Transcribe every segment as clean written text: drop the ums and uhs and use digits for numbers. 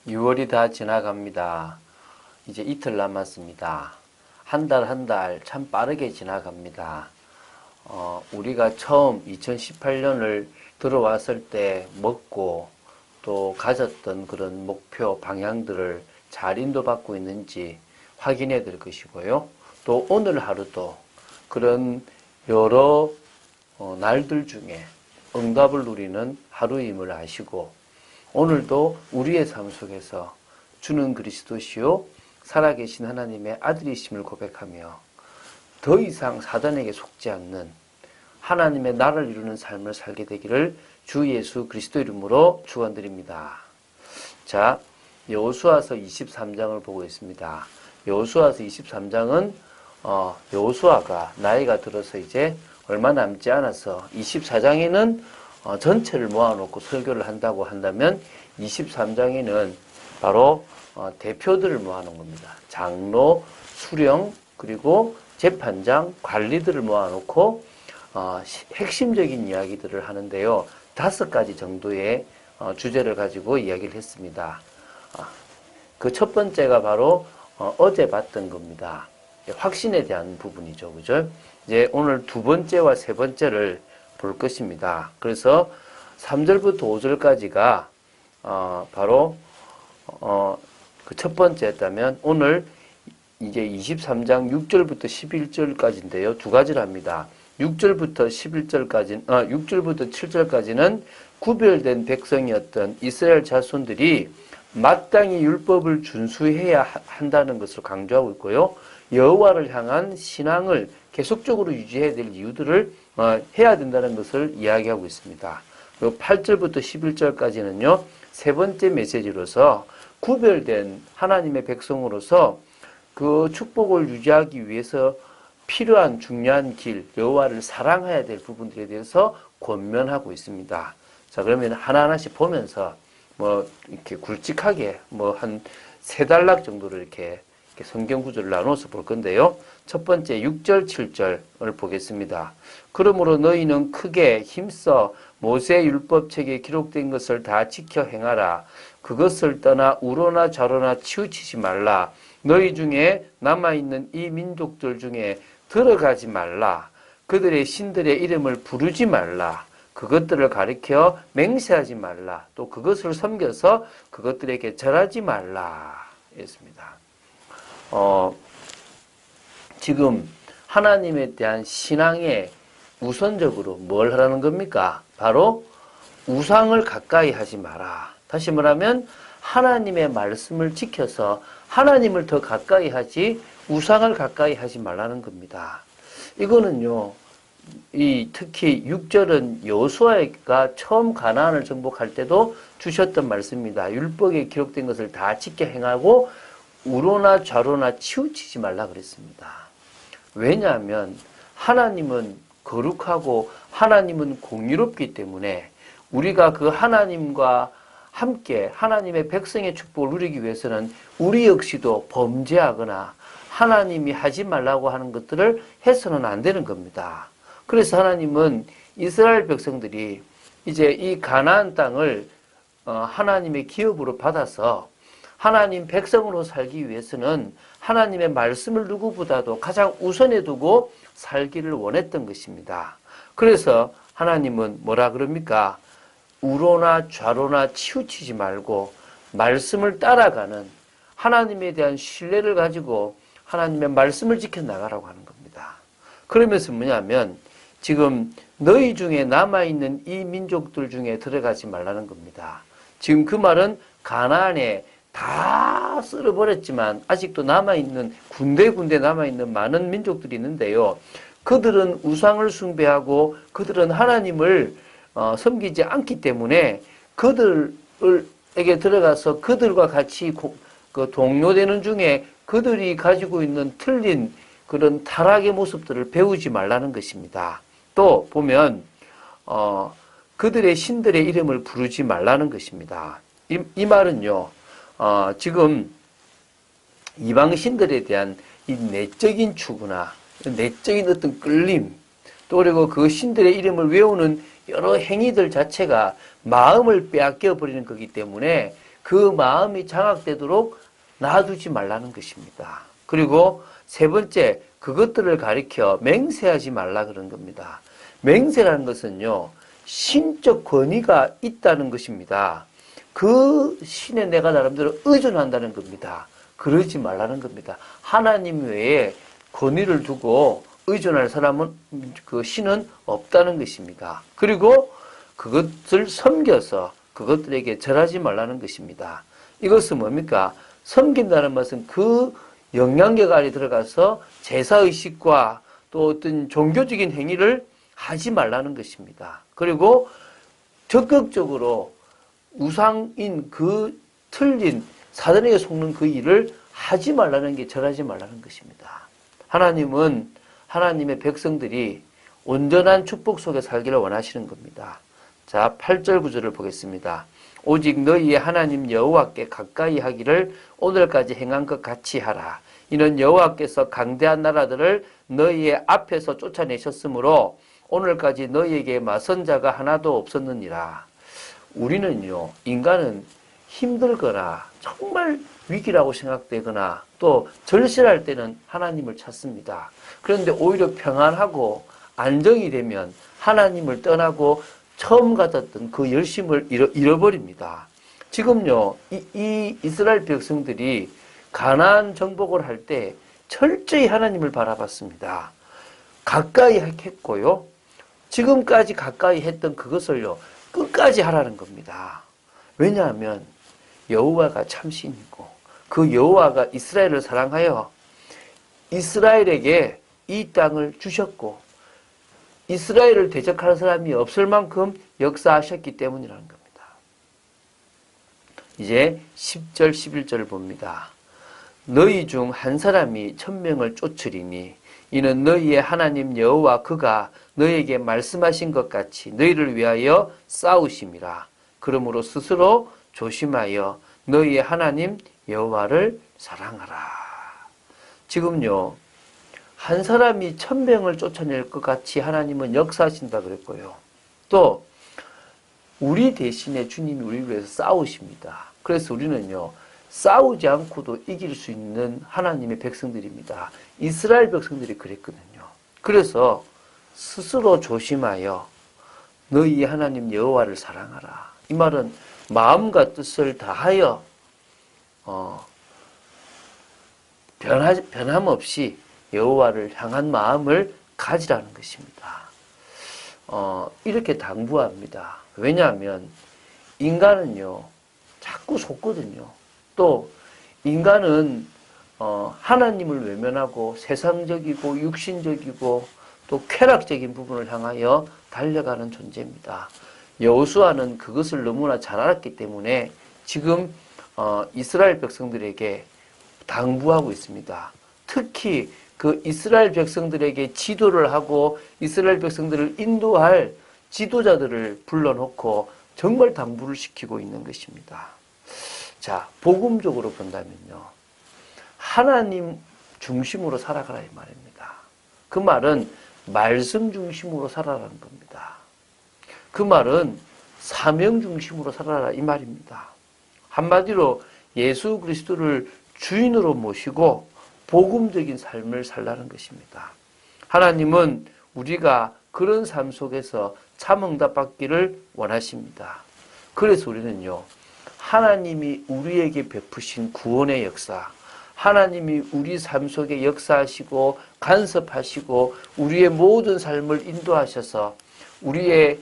6월이 다 지나갑니다. 이제 이틀 남았습니다. 한 달 한 달 참 빠르게 지나갑니다. 우리가 처음 2018년을 들어왔을 때 먹고 또 가졌던 그런 목표 방향들을 잘 인도받고 있는지 확인해야 될 것이고요. 또 오늘 하루도 그런 여러 날들 중에 응답을 누리는 하루임을 아시고 오늘도 우리의 삶 속에서 주는 그리스도시요 살아계신 하나님의 아들이심을 고백하며 더 이상 사단에게 속지 않는 하나님의 나라를 이루는 삶을 살게 되기를 주 예수 그리스도 이름으로 축원드립니다. 자, 여호수아서 23장을 보고 있습니다. 여호수아서 23장은 여호수아가 나이가 들어서 이제 얼마 남지 않아서 24장에는 전체를 모아놓고 설교를 한다고 한다면 23장에는 바로 대표들을 모아놓은 겁니다. 장로, 수령, 그리고 재판장, 관리들을 모아놓고 핵심적인 이야기들을 하는데요. 5가지 정도의 주제를 가지고 이야기를 했습니다. 그 첫 번째가 바로 어제 봤던 겁니다. 확신에 대한 부분이죠. 그죠? 이제 오늘 두 번째와 세 번째를 볼 것입니다. 그래서 3절부터 5절까지가 바로 그 첫 번째였다면 오늘 이제 23장 6절부터 11절까지인데요. 두 가지를 합니다. 6절부터 7절까지는 구별된 백성이었던 이스라엘 자손들이 마땅히 율법을 준수해야 한다는 것을 강조하고 있고요. 여호와를 향한 신앙을 계속적으로 유지해야 될 이유들을 해야 된다는 것을 이야기하고 있습니다. 그리고 8절부터 11절까지는요. 세 번째 메시지로서 구별된 하나님의 백성으로서 그 축복을 유지하기 위해서 필요한 중요한 길, 여호와를 사랑해야 될 부분들에 대해서 권면하고 있습니다. 자, 그러면 하나하나씩 보면서 이렇게 굵직하게 한 3단락 정도로 이렇게 성경 구절을 나눠서 볼 건데요. 첫 번째 6절, 7절을 보겠습니다. 그러므로 너희는 크게 힘써 모세 율법책에 기록된 것을 다 지켜 행하라. 그것을 떠나 우로나 좌로나 치우치지 말라. 너희 중에 남아있는 이 민족들 중에 들어가지 말라. 그들의 신들의 이름을 부르지 말라. 그것들을 가리켜 맹세하지 말라. 또 그것을 섬겨서 그것들에게 절하지 말라. 했습니다. 지금 하나님에 대한 신앙에 우선적으로 뭘 하라는 겁니까? 바로 우상을 가까이 하지 마라. 다시 말하면 하나님의 말씀을 지켜서 하나님을 더 가까이 하지 우상을 가까이 하지 말라는 겁니다. 이거는요. 특히 6절은 여호수아가 처음 가나안을 정복할 때도 주셨던 말씀입니다. 율법에 기록된 것을 다 지켜 행하고 우로나 좌로나 치우치지 말라 그랬습니다. 왜냐하면 하나님은 거룩하고 하나님은 공의롭기 때문에 우리가 그 하나님과 함께 하나님의 백성의 축복을 누리기 위해서는 우리 역시도 범죄하거나 하나님이 하지 말라고 하는 것들을 해서는 안 되는 겁니다. 그래서 하나님은 이스라엘 백성들이 이제 이 가나안 땅을 하나님의 기업으로 받아서 하나님 백성으로 살기 위해서는 하나님의 말씀을 누구보다도 가장 우선에 두고 살기를 원했던 것입니다. 그래서 하나님은 뭐라 그럽니까? 우로나 좌로나 치우치지 말고 말씀을 따라가는 하나님에 대한 신뢰를 가지고 하나님의 말씀을 지켜나가라고 하는 겁니다. 그러면서 뭐냐면 지금 너희 중에 남아있는 이 민족들 중에 들어가지 말라는 겁니다. 지금 그 말은 가나안에 다 쓸어버렸지만 아직도 남아있는 군데군데 남아있는 많은 민족들이 있는데요. 그들은 우상을 숭배하고 그들은 하나님을 섬기지 않기 때문에 그들에게 들어가서 그들과 같이 동료되는 중에 그들이 가지고 있는 틀린 그런 타락의 모습들을 배우지 말라는 것입니다. 또 보면 그들의 신들의 이름을 부르지 말라는 것입니다. 이 말은요. 지금 이방 신들에 대한 이 내적인 추구나 내적인 어떤 끌림 또 그리고 그 신들의 이름을 외우는 여러 행위들 자체가 마음을 빼앗겨 버리는 거기 때문에 그 마음이 장악되도록 놔두지 말라는 것입니다. 그리고 세 번째, 그것들을 가리켜 맹세하지 말라 그런 겁니다. 맹세라는 것은요, 신적 권위가 있다는 것입니다. 그 신에 내가 나름대로 의존한다는 겁니다. 그러지 말라는 겁니다. 하나님 외에 권위를 두고 의존할 사람은, 그 신은 없다는 것입니다. 그리고 그것을 섬겨서 그것들에게 절하지 말라는 것입니다. 이것은 뭡니까? 섬긴다는 것은 그 영향력 안에 들어가서 제사의식과 또 어떤 종교적인 행위를 하지 말라는 것입니다. 그리고 적극적으로 우상인 그 틀린 사단에게 속는 그 일을 하지 말라는 게 절하지 말라는 것입니다. 하나님은 하나님의 백성들이 온전한 축복 속에 살기를 원하시는 겁니다. 자, 8절 9절을 보겠습니다. 오직 너희의 하나님 여호와께 가까이 하기를 오늘까지 행한 것 같이 하라. 이는 여호와께서 강대한 나라들을 너희의 앞에서 쫓아내셨으므로 오늘까지 너희에게 맞선 자가 하나도 없었느니라. 우리는요, 인간은 힘들거나 정말 위기라고 생각되거나 또 절실할 때는 하나님을 찾습니다. 그런데 오히려 평안하고 안정이 되면 하나님을 떠나고 처음 가졌던 그 열심을 잃어버립니다. 지금요, 이 이스라엘 백성들이 가나안 정복을 할 때 철저히 하나님을 바라봤습니다. 가까이 했고요. 지금까지 가까이 했던 그것을요, 끝까지 하라는 겁니다. 왜냐하면 여호와가 참신이고 그 여호와가 이스라엘을 사랑하여 이스라엘에게 이 땅을 주셨고 이스라엘을 대적하는 사람이 없을 만큼 역사하셨기 때문이라는 겁니다. 이제 10절 11절을 봅니다. 너희 중 한 사람이 1000명을 쫓으리니 이는 너희의 하나님 여호와 그가 너희에게 말씀하신 것 같이 너희를 위하여 싸우심이라. 그러므로 스스로 조심하여 너희의 하나님 여호와를 사랑하라. 지금요, 한 사람이 1000명을 쫓아낼 것 같이 하나님은 역사하신다 그랬고요. 또 우리 대신에 주님이 우리 위해서 싸우십니다. 그래서 우리는요, 싸우지 않고도 이길 수 있는 하나님의 백성들입니다. 이스라엘 백성들이 그랬거든요. 그래서 스스로 조심하여 너희 하나님 여호와를 사랑하라. 이 말은 마음과 뜻을 다하여 변함없이 여호와를 향한 마음을 가지라는 것입니다. 이렇게 당부합니다. 왜냐하면 인간은요, 자꾸 속거든요. 또 인간은 하나님을 외면하고 세상적이고 육신적이고 또 쾌락적인 부분을 향하여 달려가는 존재입니다. 여호수아는 그것을 너무나 잘 알았기 때문에 지금 이스라엘 백성들에게 당부하고 있습니다. 특히 그 이스라엘 백성들에게 지도를 하고 이스라엘 백성들을 인도할 지도자들을 불러놓고 정말 당부를 시키고 있는 것입니다. 자, 복음적으로 본다면요, 하나님 중심으로 살아가라 이 말입니다. 그 말은 말씀 중심으로 살아라는 겁니다. 그 말은 사명 중심으로 살아라 이 말입니다. 한마디로 예수 그리스도를 주인으로 모시고 복음적인 삶을 살라는 것입니다. 하나님은 우리가 그런 삶 속에서 참 응답받기를 원하십니다. 그래서 우리는요, 하나님이 우리에게 베푸신 구원의 역사, 하나님이 우리 삶 속에 역사하시고 간섭하시고 우리의 모든 삶을 인도하셔서 우리의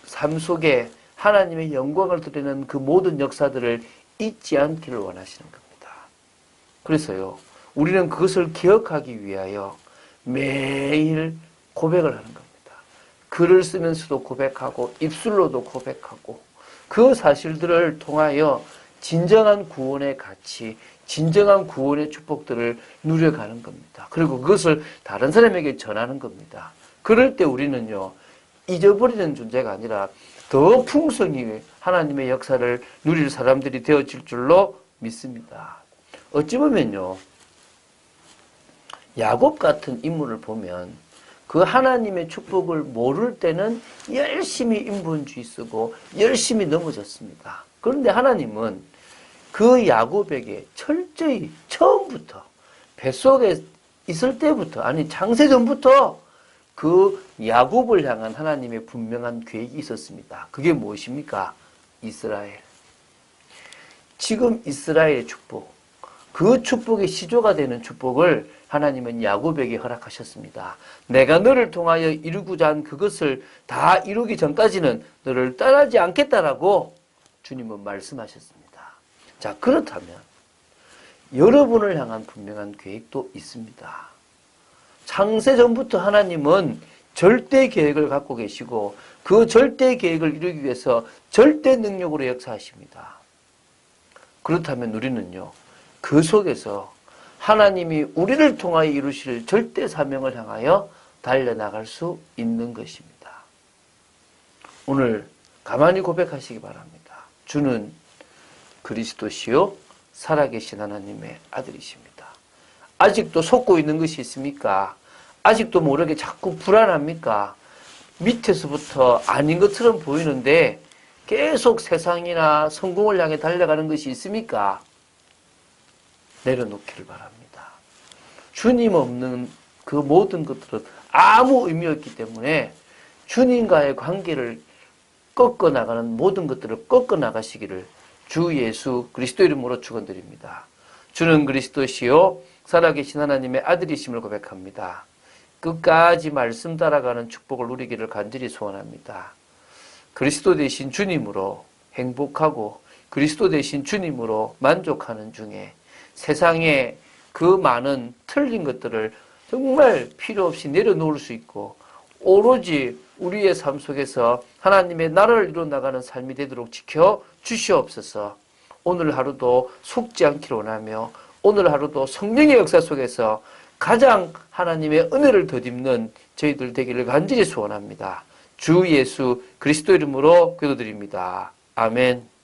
삶 속에 하나님의 영광을 드리는 그 모든 역사들을 잊지 않기를 원하시는 겁니다. 그래서요, 우리는 그것을 기억하기 위하여 매일 고백을 하는 겁니다. 글을 쓰면서도 고백하고 입술로도 고백하고 그 사실들을 통하여 진정한 구원의 가치, 진정한 구원의 축복들을 누려가는 겁니다. 그리고 그것을 다른 사람에게 전하는 겁니다. 그럴 때 우리는요, 잊어버리는 존재가 아니라 더 풍성히 하나님의 역사를 누릴 사람들이 되어질 줄로 믿습니다. 어찌 보면요, 야곱 같은 인물을 보면 그 하나님의 축복을 모를 때는 열심히 인본주의 쓰고 열심히 넘어졌습니다. 그런데 하나님은 그 야곱에게 철저히 처음부터 뱃속에 있을 때부터, 아니 창세전부터 그 야곱을 향한 하나님의 분명한 계획이 있었습니다. 그게 무엇입니까? 이스라엘. 지금 이스라엘의 축복, 그 축복의 시조가 되는 축복을 하나님은 야곱에게 허락하셨습니다. 내가 너를 통하여 이루고자 한 그것을 다 이루기 전까지는 너를 떠나지 않겠다라고 주님은 말씀하셨습니다. 자, 그렇다면 여러분을 향한 분명한 계획도 있습니다. 창세전부터 하나님은 절대 계획을 갖고 계시고 그 절대 계획을 이루기 위해서 절대 능력으로 역사하십니다. 그렇다면 우리는요, 그 속에서 하나님이 우리를 통하여 이루실 절대 사명을 향하여 달려나갈 수 있는 것입니다. 오늘 가만히 고백하시기 바랍니다. 주는 그리스도시요 살아계신 하나님의 아들이십니다. 아직도 속고 있는 것이 있습니까? 아직도 모르게 자꾸 불안합니까? 밑에서부터 아닌 것처럼 보이는데 계속 세상이나 성공을 향해 달려가는 것이 있습니까? 내려놓기를 바랍니다. 주님 없는 그 모든 것들은 아무 의미 없기 때문에 주님과의 관계를 꺾어나가는 모든 것들을 꺾어나가시기를 주 예수 그리스도 이름으로 축원드립니다. 주는 그리스도시요 살아계신 하나님의 아들이심을 고백합니다. 끝까지 말씀 따라가는 축복을 누리기를 간절히 소원합니다. 그리스도 대신 주님으로 행복하고 그리스도 대신 주님으로 만족하는 중에 세상에 그 많은 틀린 것들을 정말 필요 없이 내려놓을 수 있고 오로지 우리의 삶 속에서 하나님의 나라를 이루어나가는 삶이 되도록 지켜 주시옵소서. 오늘 하루도 속지 않기를 원하며 오늘 하루도 성령의 역사 속에서 가장 하나님의 은혜를 덧입는 저희들 되기를 간절히 소원합니다. 주 예수 그리스도 이름으로 기도드립니다. 아멘.